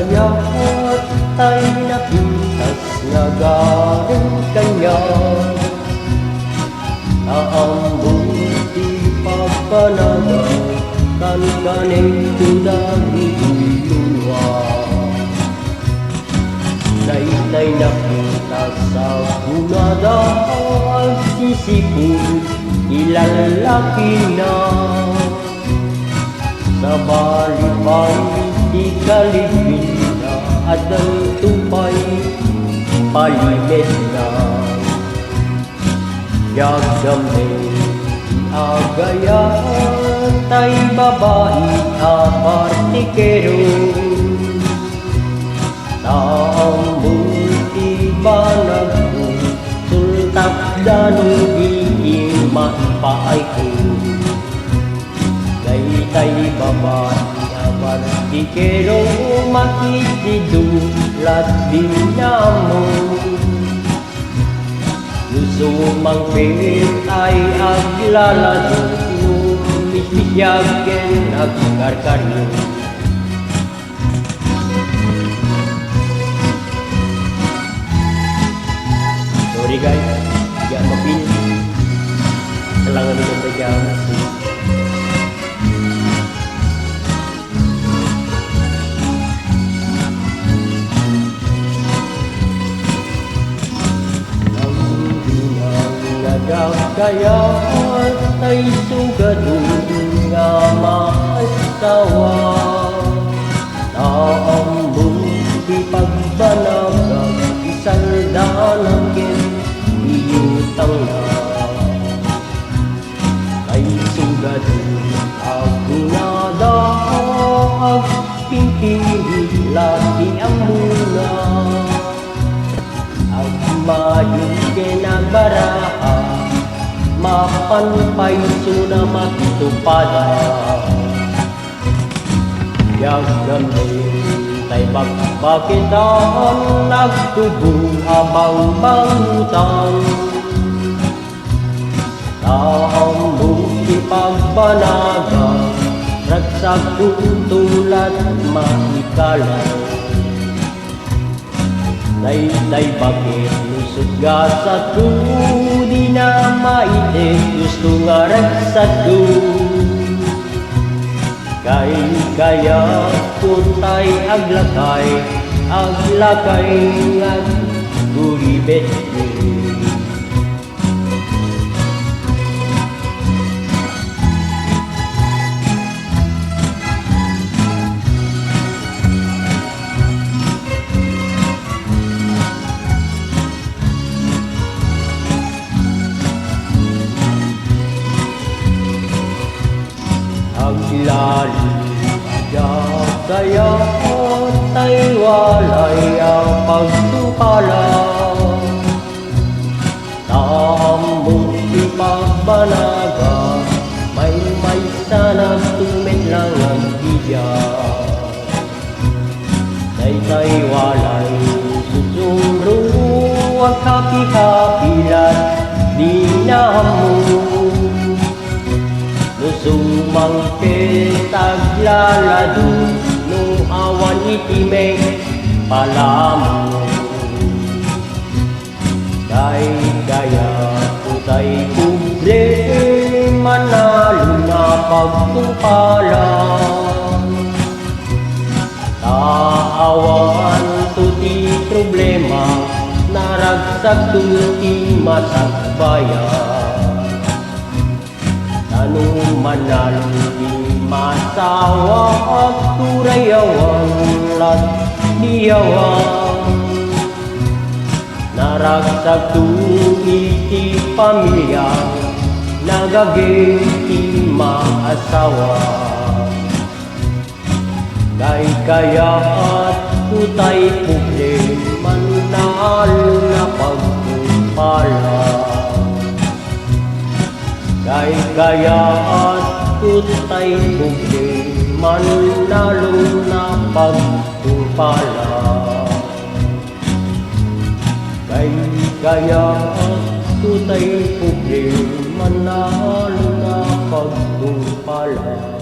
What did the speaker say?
kaya't ay napitas nga galing kanya. Naambuti pagpanagaw kan kanito dagitulwa. Naitay nakita sa bunada ang sisipon ilalaki na. Sa balipay di kalipin na at ang tupay palimit na. Yagamay agayan tay babae apartikero. Naambuti ba nagsultak danong iing maipaay ko. Tay babae apartikero makisidulat din namo. Gusto mang pilit ay aglalado, mismisyagen agkarkaryo. Sorry guys, hindi ako mapilit. Kailangan nito ba dyan? Kaya't ay sugadun nga maasawa. Naambuti pagbanagag isang danagin iyutang na. Ay sugadun ako nadaag pintinilati ang muna. Ang mayong kinabaraha mapanpay suna matupada. Yagamay tay bagbakitan nagtubo abang bangutang. Naambuti pagbanaga ragsak tulad maikalan. Day bakit lusog ga sa di na maitin gusto nga ragsado. Kaya kuntay aglakay nga guribet. Ilalim kaya't ay walay ang pagtupala. Naambuti pagbanaga may sanang tumit lang ang biyak. Tay walay susumro at hapi-hapilat di namo. Sumang petaglalado nung awan itimeng palamo. Kaya kutay problema nalo na pagtumpalan. Taawan tuti problema naragsak tuti masagbayan. Anong manalo di masawa at turayawan lat diyawan. Naragsak tu iti pamilya nagagiti maasawa. Kaya at kutay problema nalo na pagkumpala. Kaya at kutay problema nalo na pagkumpala. Kaya at kutay problema nalo na pagkumpala.